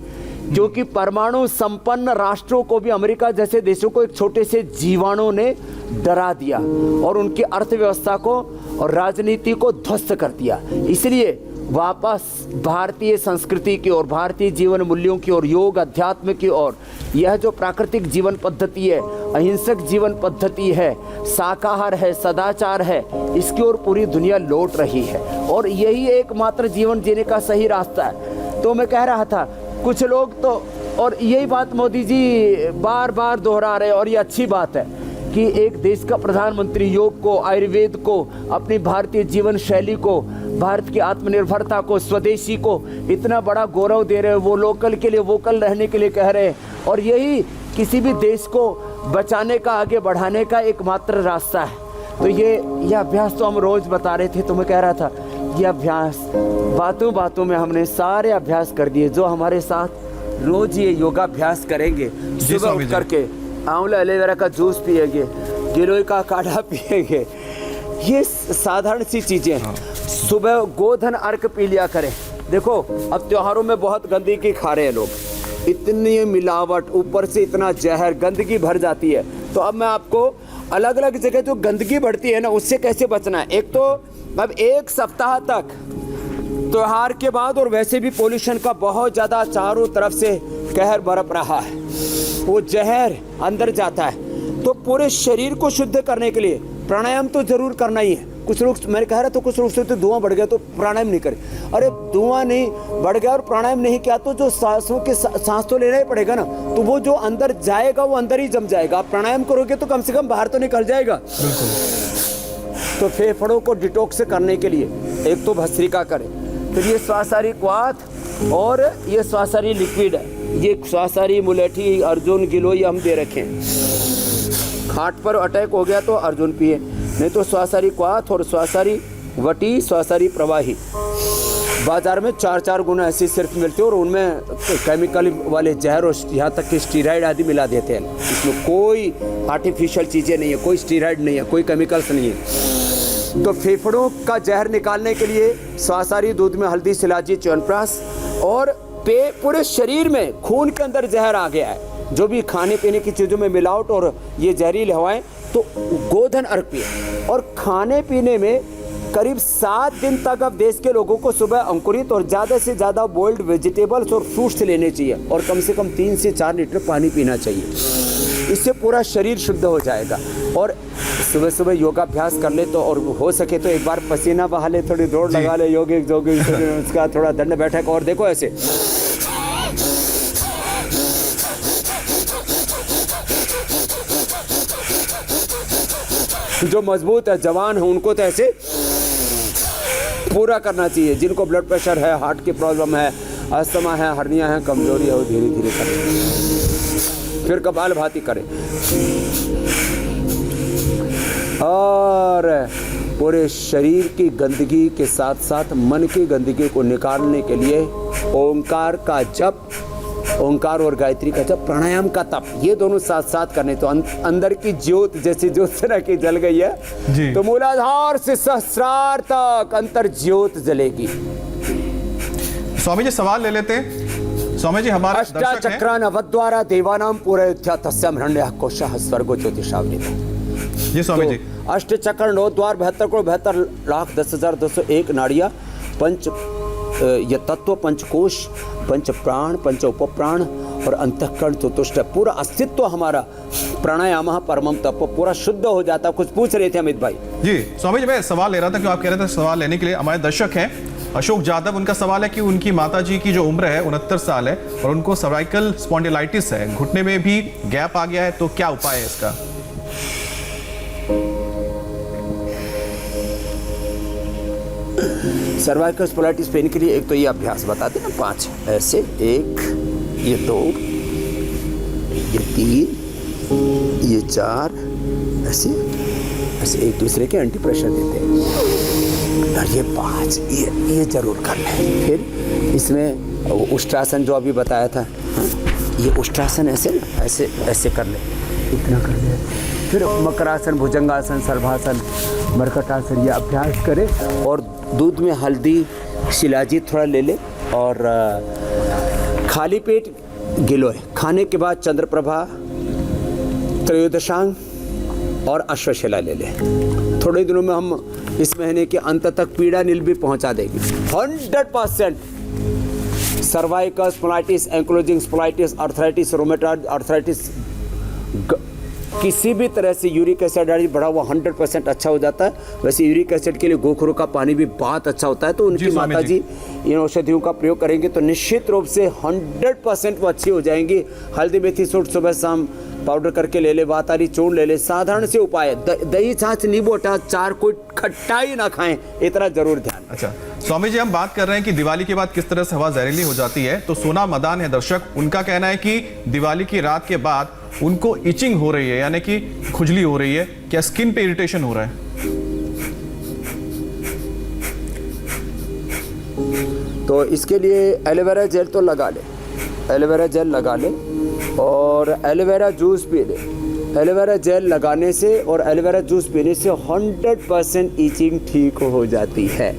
क्योंकि परमाणु संपन्न राष्ट्रों को भी, अमेरिका जैसे देशों को, एक छोटे से जीवाणु ने डरा दिया और उनकी अर्थव्यवस्था को और राजनीति को ध्वस्त कर दिया। इसलिए वापस भारतीय संस्कृति की ओर, भारतीय जीवन मूल्यों की ओर, योग अध्यात्म की ओर, यह जो प्राकृतिक जीवन पद्धति है, अहिंसक जीवन पद्धति है, शाकाहार है, सदाचार है, इसकी ओर पूरी दुनिया लौट रही है और यही एकमात्र जीवन जीने का सही रास्ता है। तो मैं कह रहा था, कुछ लोग तो, और यही बात मोदी जी बार बार दोहरा रहे और ये अच्छी बात है कि एक देश का प्रधानमंत्री योग को, आयुर्वेद को, अपनी भारतीय जीवन शैली को, भारत की आत्मनिर्भरता को, स्वदेशी को इतना बड़ा गौरव दे रहे हैं। वो लोकल के लिए वोकल रहने के लिए कह रहे हैं और यही किसी भी देश को बचाने का, आगे बढ़ाने का एकमात्र रास्ता है। तो ये अभ्यास तो हम रोज बता रहे थे। तो मैं कह रहा था ये अभ्यास बातों बातों में हमने सारे अभ्यास कर दिए। जो हमारे साथ रोज ये योगाभ्यास करेंगे, सुबह स्वामी उठ जी। करके आंवला एलोवेरा का जूस पिएंगे, गिलोय का काढ़ा पिएंगे, ये साधारण सी चीजें हैं। सुबह गोधन अर्क पी लिया करें। देखो अब त्योहारों में बहुत गंदगी खा रहे हैं लोग, इतनी मिलावट, ऊपर से इतना जहर, गंदगी भर जाती है। तो अब मैं आपको अलग अलग जगह जो गंदगी बढ़ती है ना, उससे कैसे बचना है। एक तो अब एक सप्ताह तक त्योहार के बाद और वैसे भी पोल्यूशन का बहुत ज़्यादा चारों तरफ से कहर बरप रहा है, वो जहर अंदर जाता है। तो पूरे शरीर को शुद्ध करने के लिए प्राणायाम तो जरूर करना ही है। कुछ लोग, मैंने कह रहा तो कुछ लोग सोचते धुआं बढ़ गया तो प्राणायाम नहीं करे। अरे धुआं नहीं बढ़ गया और प्राणायाम नहीं किया तो जो सांसों के सांस तो लेना ही पड़ेगा ना, तो वो जो अंदर जाएगा वो अंदर ही जम जाएगा। आप प्राणायाम करोगे तो कम से कम बाहर तो निकल जाएगा। तो फेफड़ों को डिटॉक्स करने के लिए एक तो भस्त्रिका करें, फिर ये स्वासारी क्वाथ और ये स्वासारी लिक्विड है, ये स्वासारी मुलेठी अर्जुन गिलोय हम दे रखे हैं। हार्ट पर अटैक हो गया तो अर्जुन पिए, नहीं तो स्वासारी क्वाथ और स्वासारी वटी, स्वासारी प्रवाही। बाजार में 4-4 गुना ऐसी सिर्फ मिलती है और उनमें केमिकल वाले जहर और यहाँ तक कि स्टीराइड आदि मिला देते हैं। इसमें कोई आर्टिफिशियल चीज़ें नहीं है, कोई स्टीराइड नहीं है, कोई केमिकल्स नहीं है। तो फेफड़ों का जहर निकालने के लिए स्वासारी दूध में हल्दी, शिलाजी, च्यवनप्राश और पूरे शरीर में खून के अंदर जहर आ गया है, जो भी खाने पीने की चीज़ों में मिलावट और ये जहरीली हवाएं, तो गोधन अर्क पिए। और खाने पीने में करीब 7 दिन तक अब देश के लोगों को सुबह अंकुरित और ज़्यादा से ज़्यादा बोल्ड वेजिटेबल्स और फ्रूट्स लेने चाहिए और कम से कम 3 से 4 लीटर पानी पीना चाहिए। इससे पूरा शरीर शुद्ध हो जाएगा। और सुबह सुबह योगाभ्यास कर ले तो, और हो सके तो एक बार पसीना बहा ले, थोड़ी दौड़ लगा ले, योगिक जोगिक उसका थोड़ा दंड बैठक। और देखो ऐसे जो मजबूत है, जवान है, उनको तो ऐसे पूरा करना चाहिए। जिनको ब्लड प्रेशर है, हार्ट की प्रॉब्लम है, अस्थमा है, हर्निया है, कमजोरी है, वो धीरे धीरे करें। फिर कपालभाति करें और पूरे शरीर की गंदगी के साथ साथ मन की गंदगी को निकालने के लिए ओंकार का जप, ओंकार और गायत्री का जप, प्राणायाम का तप, ये दोनों साथ साथ करने। तो अंदर की ज्योत जैसी ज्योत्सना की जल गई है तो मूलाधार से सहस्रार तक अंतर ज्योत जलेगी। स्वामी जी सवाल ले लेते हैं। स्वामी जी हमारा अष्टाचक्रान अवद्वारा देवानाम पूरयोध्या तस्याम हिरण्यः कोशः स्वर्गो ज्योतिषावृतः। जी स्वामी जी। अष्ट चक्र 9 द्वार 72 करोड़ 72,10,201 नाड़ियाँ, पंच ये तत्व, पंचकोश, पंच प्राण, पंच उपप्राण और अंतःकरण चतुष्ट, पूरा अस्तित्व हमारा प्राणायाम परमम तप पूरा शुद्ध हो जाता। कुछ पूछ रहे थे अमित भाई। जी स्वामी जी, मैं सवाल ले रहा था कि आप कह रहे थे सवाल लेने के लिए। हमारे दर्शक हैं अशोक यादव, उनका सवाल है कि उनकी माताजी की जो उम्र है 69 साल है और उनको सर्वाइकल स्पॉन्डिलाइटिस है, घुटने में भी गैप आ गया है, तो क्या उपाय है इसका? सर्वाइकल स्पॉन्डिलाइटिस पेन के लिए एक तो ये अभ्यास बता देना 5 ऐसे, 1, ये 2, ये 3, ये 4, ऐसे ऐसे एक दूसरे के एंटी प्रेशर देते हैं और ये 5 ये जरूर कर लें। फिर इसमें उष्ट्रासन जो अभी बताया था, ये उष्ट्रासन ऐसे ना ऐसे ऐसे कर ले, इतना कर ले। फिर मकरासन, भुजंगासन, सर्वासन, मरकटासन, ये अभ्यास करें। और दूध में हल्दी, शिलाजीत थोड़ा ले ले और खाली पेट गिलोय, खाने के बाद चंद्रप्रभा, त्रयोदशांग और अश्वशिला ले ले। थोड़े दिनों में हम इस महीने के अंत तक पीड़ा नील भी पहुंचा देगी। 100% cervical spondylitis, ankylosing spondylitis, arthritis, rheumatoid arthritis, किसी भी तरह से यूरिक एसिड बढ़ा हुआ 100% अच्छा हो जाता है। वैसे यूरिक एसिड के लिए गोखरू का पानी भी बहुत अच्छा होता है। तो उनकी माताजी इन औषधियों का प्रयोग करेंगे तो निश्चित रूप से 100% वो अच्छी हो जाएंगी। हल्दी मेथी सूट सुबह शाम पाउडर करके ले ले, वातारी चूर्ण ले ले, साधारण से उपाय। दही छाछ नींबू अचार, कोई खट्टाई ना खाएं, इतना जरूर ध्यान। अच्छा स्वामी जी, हम बात कर रहे हैं कि दिवाली के बाद किस तरह से हवा जहरीली हो जाती है। तो सोना मदान है दर्शक, उनका कहना है कि दिवाली की रात के बाद उनको इचिंग हो रही है, यानी कि खुजली हो रही है। क्या स्किन पे इरिटेशन हो रहा है? तो इसके लिए एलोवेरा जेल तो लगा ले, एलोवेरा जेल लगा ले और एलोवेरा जूस पी ले। एलोवेरा जेल लगाने से और एलोवेरा जूस पीने से 100% ईचिंग ठीक हो जाती है।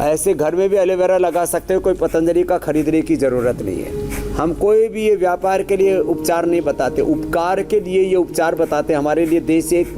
ऐसे घर में भी एलोवेरा लगा सकते हो, कोई पतंजलि का खरीदने की ज़रूरत नहीं है। हम कोई भी ये व्यापार के लिए उपचार नहीं बताते, उपकार के लिए ये उपचार बताते। हमारे लिए देश एक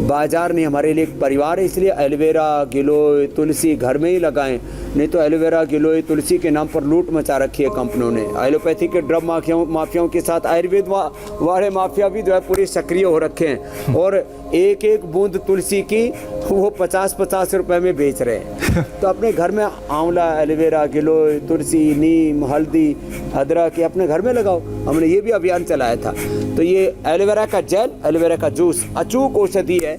बाजार नहीं, हमारे लिए एक परिवार है। इसलिए एलोवेरा, गिलोय, तुलसी घर में ही लगाएं, नहीं तो एलोवेरा, गिलोय, तुलसी के नाम पर लूट मचा रखी है कंपनियों ने। एलोपैथी के ड्रग माफियाओं के साथ आयुर्वेद वाले माफिया भी जो है पूरे सक्रिय हो रखे हैं और एक एक बूंद तुलसी की वो 50-50 रुपए में बेच रहे हैं। तो अपने घर में आंवला, एलोवेरा, गिलोय, तुलसी, नीम, हल्दी, अदरक ये अपने घर में लगाओ। हमने ये भी अभियान चलाया था। तो ये एलोवेरा का जेल, एलोवेरा का जूस अचूक औषधि है।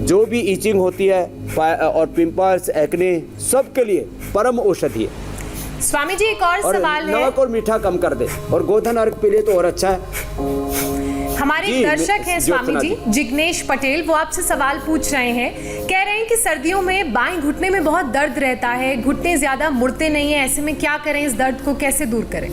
जो भी ईचिंग होती है और पिंपल्स, एक्ने, सब के लिए परम औषधि है। स्वामी जी एक और सवाल है, नमक और मीठा कम कर दे और गोधन अर्घ पी ले तो और अच्छा है। हमारे दर्शक हैं स्वामी जी, जिग्नेश पटेल, वो आपसे सवाल पूछ रहे हैं। कह रहे हैं कि सर्दियों में बाएं घुटने में बहुत दर्द रहता है, घुटने ज्यादा मुड़ते नहीं है, ऐसे में क्या करें, इस दर्द को कैसे दूर करें?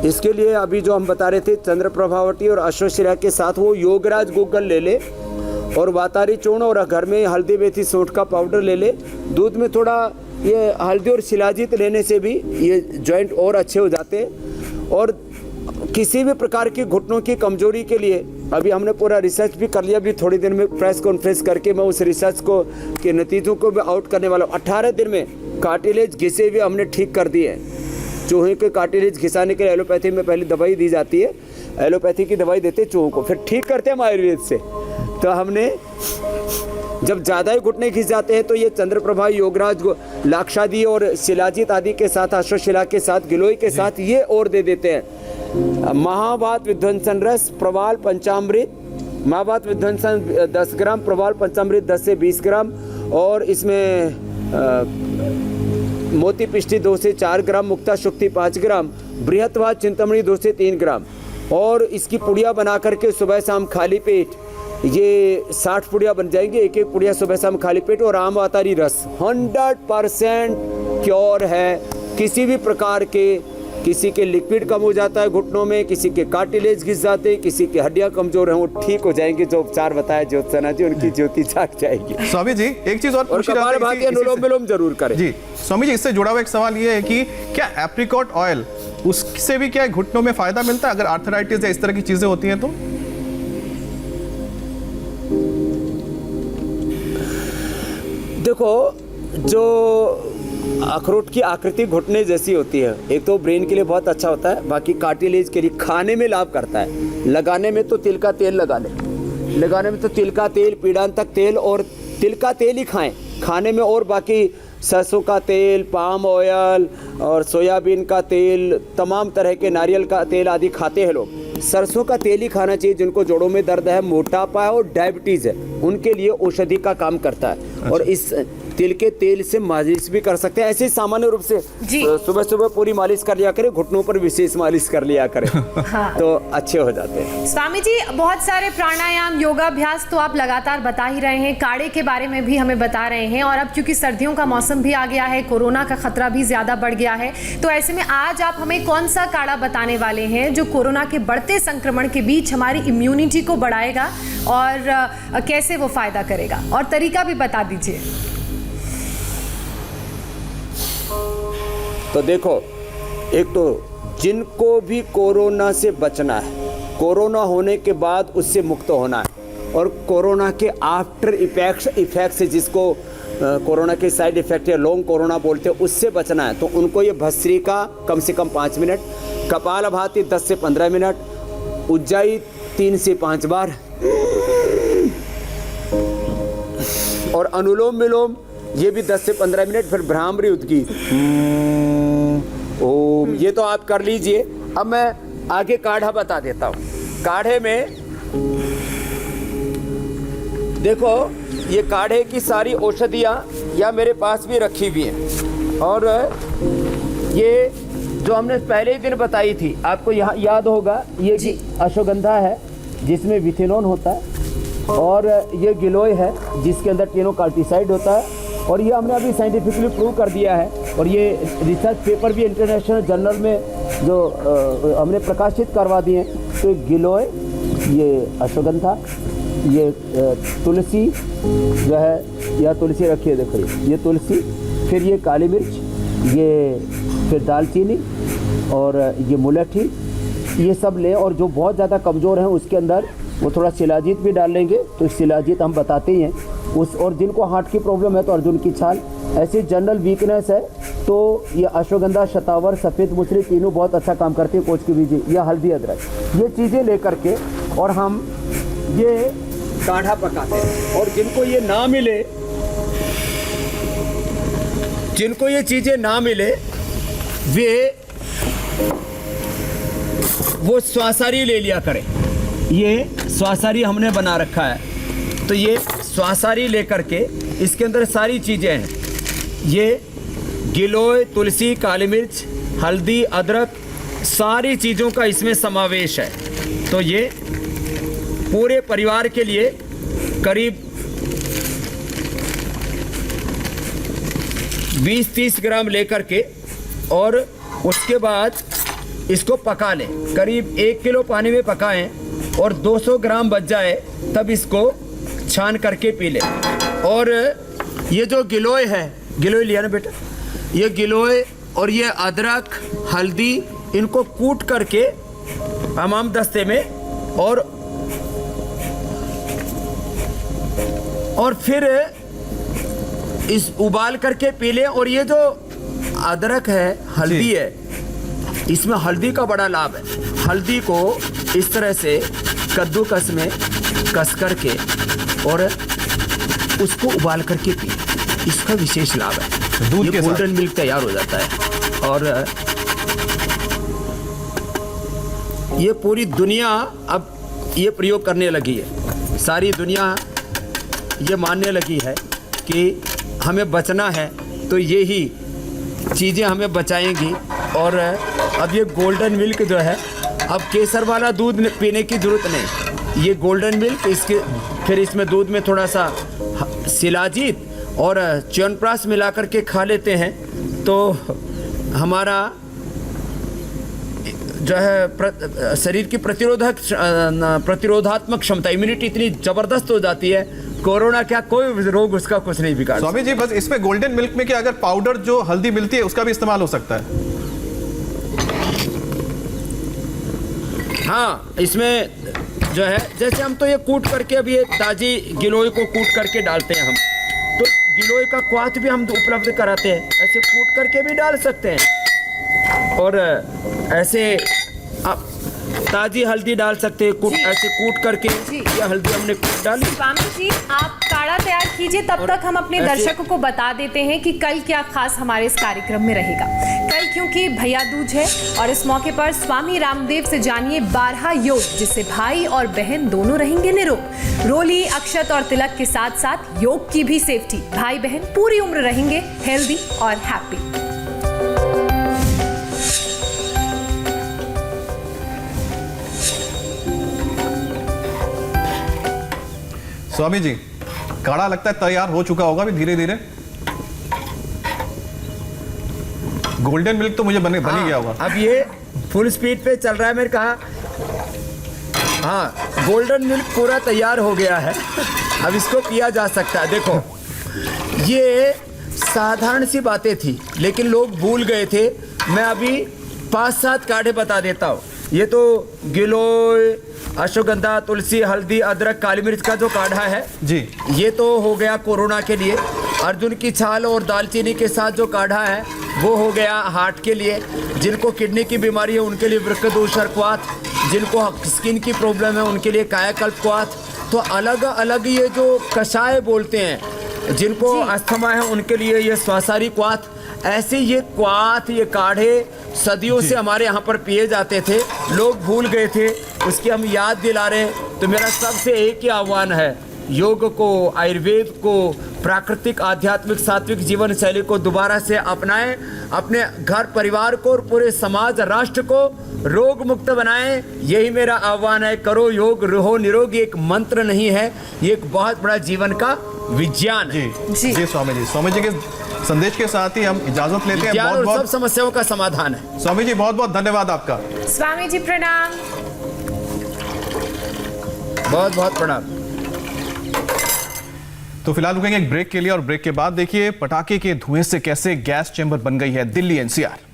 इसके लिए अभी जो हम बता रहे थे चंद्र प्रभावती और अश्वशिला के साथ वो योगराज गूगल ले ले और वातारी चूर्ण और घर में हल्दी, मेथी, सौंठ का पाउडर ले ले। दूध में थोड़ा ये हल्दी और शिलाजीत लेने से भी ये जॉइंट और अच्छे हो जाते हैं। और किसी भी प्रकार की घुटनों की कमजोरी के लिए अभी हमने पूरा रिसर्च भी कर लिया। अभी थोड़ी देर में प्रेस कॉन्फ्रेंस करके मैं उस रिसर्च को के नतीजों को भी आउट करने वाला हूँ। 18 दिन में कार्टिलेज घिसे हुए हमने ठीक कर दिए हैं। चूहे के कार्टिलेज घिसाने के लिए एलोपैथी में पहले दवाई दी जाती है, एलोपैथी की दवाई देते चूहों को, फिर ठीक करते हैं हम आयुर्वेद से। तो हमने जब ज़्यादा ही घुटने घिस जाते हैं तो ये चंद्रप्रभा, योगराज, लाक्षादी और शिलाजीत आदि के साथ, अश्वशिला के साथ, गिलोय के साथ ये और दे देते हैं। महाभात विध्वंसन रस, प्रवाल पंचामृत, महाभात विध्वंसन 10 ग्राम, प्रवाल पंचामृत 10 से 20 ग्राम और इसमें मोती पिष्टी 2 से 4 ग्राम, मुक्ता शुक्ति 5 ग्राम, बृहत्वाद चिंतामणि 2 से 3 ग्राम और इसकी पुड़िया बना करके सुबह शाम खाली पेट, ये 60 पुड़िया बन जाएंगी, एक एक पुड़िया सुबह शाम खाली पेट और आम वातारी रस 100% क्योर है। किसी भी प्रकार के, किसी के लिक्विड कम हो जाता है घुटनों में, किसी के कार्टिलेज घिस जाते हैं, किसी की हड्डियां कमजोर हैं, वो ठीक हो जाएंगे। जो उपचार बताया ज्योत्सना जी, उनकी ज्योति जाग जाएगी। स्वामी जी एक चीज और पूछ रहा था, अनुलोम विलोम जरूर करें जी। स्वामी जी इससे जुड़ा हुआ एक सवाल ये है कि क्या एप्रिकॉट ऑयल, उससे भी क्या घुटनों में फायदा मिलता है अगर आर्थराइटिस या इस तरह की चीजें होती हैं तो? देखो, जो अखरोट की आकृति घुटने जैसी होती है, एक तो ब्रेन के लिए बहुत अच्छा होता है, बाकी कार्टिलेज के लिए, खाने में लाभ करता है। लगाने में तो तिल का तेल लगा ले, लगाने में तो तिल का तेल, पीड़ांतक तेल और तिल का तेल ही खाएं खाने में। और बाकी सरसों का तेल, पाम ऑयल और सोयाबीन का तेल, तमाम तरह के नारियल का तेल आदि खाते हैं लोग। सरसों का तेल ही खाना चाहिए। जिनको जोड़ों में दर्द है, मोटापा है और डायबिटीज़ है, उनके लिए औषधि का काम करता है। और इस तिल के तेल से मालिश भी कर सकते हैं। ऐसे सामान्य रूप से सुबह सुबह पूरी मालिश कर लिया करें, घुटनों पर विशेष मालिश कर लिया करें हाँ। तो अच्छे हो जाते हैं। स्वामी जी बहुत सारे प्राणायाम, योगाभ्यास तो आप लगातार बता ही रहे हैं, काढ़े के बारे में भी हमें बता रहे हैं। और अब क्योंकि सर्दियों का मौसम भी आ गया है, कोरोना का खतरा भी ज्यादा बढ़ गया है, तो ऐसे में आज आप हमें कौन सा काढ़ा बताने वाले हैं जो कोरोना के बढ़ते संक्रमण के बीच हमारी इम्यूनिटी को बढ़ाएगा और कैसे वो फायदा करेगा, और तरीका भी बता दीजिए। तो देखो, एक तो जिनको भी कोरोना से बचना है, कोरोना होने के बाद उससे मुक्त होना है, और कोरोना के आफ्टर इफेक्ट्स जिसको कोरोना के साइड इफेक्ट या लॉन्ग कोरोना बोलते हैं, उससे बचना है, तो उनको ये भस्त्रिका कम से कम 5 मिनट, कपालभाति 10 से 15 मिनट, उज्जाई 3 से 5 बार और अनुलोम विलोम ये भी 10 से 15 मिनट, फिर भ्रामरी उद्गी ओम, ये तो आप कर लीजिए। अब मैं आगे काढ़ा बता देता हूँ। काढ़े में देखो, ये काढ़े की सारी औषधियाँ या मेरे पास भी रखी हुई हैं, और ये जो हमने पहले ही दिन बताई थी, आपको यहाँ याद होगा, ये भी अश्वगंधा है जिसमें विथेनोन होता है, और ये गिलोय है जिसके अंदर टेनोकार्टिसाइड होता है, और ये हमने अभी साइंटिफिकली प्रूव कर दिया है, और ये रिसर्च पेपर भी इंटरनेशनल जर्नल में जो हमने प्रकाशित करवा दिए हैं। तो गिलोय, ये अश्वगंधा, ये तुलसी जो है, यह तुलसी रखिए, देखो ये तुलसी, फिर ये काली मिर्च, ये फिर दालचीनी और ये मुलट्ठी, ये सब लें। और जो बहुत ज़्यादा कमज़ोर हैं उसके अंदर वो थोड़ा शिलाजीत भी डाल लेंगे, तो शिलाजीत हम बताते ही हैं उस। और जिनको हार्ट की प्रॉब्लम है तो अर्जुन की छाल, ऐसी जनरल वीकनेस है तो ये अश्वगंधा, शतावर, सफ़ेद मुसरी तीनों बहुत अच्छा काम करती है, कोच की बीजी या हल्दी अदरक, ये चीज़ें लेकर के और हम ये काढ़ा पकाते हैं। और जिनको ये ना मिले, जिनको ये चीज़ें ना मिले, वो स्वासारी ले लिया करें। ये स्वासारी हमने बना रखा है, तो ये स्वासारी लेकर के इसके अंदर सारी चीज़ें हैं, ये गिलोय, तुलसी, काली मिर्च, हल्दी, अदरक, सारी चीज़ों का इसमें समावेश है। तो ये पूरे परिवार के लिए करीब 20-30 ग्राम लेकर के, और उसके बाद इसको पका लें, करीब 1 किलो पानी में पकाएं, और 200 ग्राम बच जाए तब इसको छान करके पी लें। और ये जो गिलोय है, गिलोय लिया ना बेटा, ये गिलोय और ये अदरक, हल्दी, इनको कूट करके हमाम दस्ते में, और फिर इस उबाल करके पी लें। और ये जो अदरक है, हल्दी है, इसमें हल्दी का बड़ा लाभ है। हल्दी को इस तरह से कद्दूकस में कस करके और उसको उबाल करके पी, इसका विशेष लाभ है। दूध ये के गोल्डन मिल्क तैयार हो जाता है। और ये पूरी दुनिया अब ये प्रयोग करने लगी है, सारी दुनिया ये मानने लगी है कि हमें बचना है तो ये ही चीज़ें हमें बचाएंगी। और अब ये गोल्डन मिल्क जो है, अब केसर वाला दूध पीने की ज़रूरत नहीं, ये गोल्डन मिल्क, इसके फिर इसमें दूध में थोड़ा सा शिलाजीत और च्यवनप्राश मिला करके खा लेते हैं, तो हमारा जो है शरीर की प्रतिरोधात्मक क्षमता, इम्यूनिटी इतनी ज़बरदस्त हो जाती है, कोरोना क्या कोई रोग उसका कुछ नहीं बिगाड़। स्वामी जी, बस इसमें गोल्डन मिल्क में क्या अगर पाउडर जो हल्दी मिलती है उसका भी इस्तेमाल हो सकता है? हाँ, इसमें जो है जैसे हम तो ये कूट करके, अभी ये ताजी गिलोय को कूट करके डालते हैं हम, तो गिलोय का क्वाथ भी हम उपलब्ध कराते हैं, ऐसे कूट करके भी डाल सकते हैं। और ऐसे आप ताजी हल्दी डाल सकते हैं, ऐसे कूट करके, ये हल्दी हमने कूट डाली। स्वामी जी, आप काढ़ा तैयार कीजिए, तब तक हम अपने दर्शकों को बता देते हैं कि कल क्या खास हमारे इस कार्यक्रम में रहेगा। कल क्योंकि भैया दूज है, और इस मौके पर स्वामी रामदेव से जानिए 12 योग, जिससे भाई और बहन दोनों रहेंगे निरोग। रोली, अक्षत और तिलक के साथ साथ योग की भी सेफ्टी, भाई बहन पूरी उम्र रहेंगे हेल्दी और हैप्पी। स्वामी जी, काढ़ा लगता है तैयार हो चुका होगा अभी धीरे धीरे। गोल्डन मिल्क तो मुझे बन ही गया होगा। अब ये फुल स्पीड पे चल रहा है, मैंने कहा हाँ, गोल्डन मिल्क पूरा तैयार हो गया है, अब इसको पिया जा सकता है। देखो, ये साधारण सी बातें थी लेकिन लोग भूल गए थे। मैं अभी 5-7 काढ़े बता देता हूँ। ये तो गिलोय, अश्वगंधा, तुलसी, हल्दी, अदरक, काली मिर्च का जो काढ़ा है जी, ये तो हो गया कोरोना के लिए। अर्जुन की छाल और दालचीनी के साथ जो काढ़ा है वो हो गया हार्ट के लिए। जिनको किडनी की बीमारी है उनके लिए वृक्कदूषण क्वाथ, जिनको स्किन की प्रॉब्लम है उनके लिए कायाकल्प क्वाथ। तो अलग अलग ये जो कषाय बोलते हैं, जिनको अस्थमा है उनके लिए ये स्वासारी क्वाथ। ऐसे ये क्वाथ, ये काढ़े सदियों से हमारे यहाँ पर पिए जाते थे, लोग भूल गए थे, उसकी हम याद दिला रहे। तो मेरा सबसे एक ही आह्वान है, योग को, आयुर्वेद को प्राकृतिक आध्यात्मिक सात्विक जीवन शैली को दोबारा से अपनाएं, अपने घर परिवार को और पूरे समाज राष्ट्र को रोग मुक्त बनाएं। यही मेरा आह्वान है। करो योग, रहो निरोगी। एक मंत्र नहीं है, ये एक बहुत बड़ा जीवन का विज्ञान है। जी स्वामी जी के संदेश के साथ ही हम इजाजत लेते हैं। बहुत बहुत सब समस्याओं का समाधान है। स्वामी जी बहुत बहुत धन्यवाद आपका। स्वामी जी प्रणाम। बहुत बहुत प्रणाम। तो फिलहाल रुकेंगे एक ब्रेक के लिए और ब्रेक के बाद देखिए पटाखे के धुएं से कैसे गैस चैम्बर बन गई है दिल्ली एनसीआर।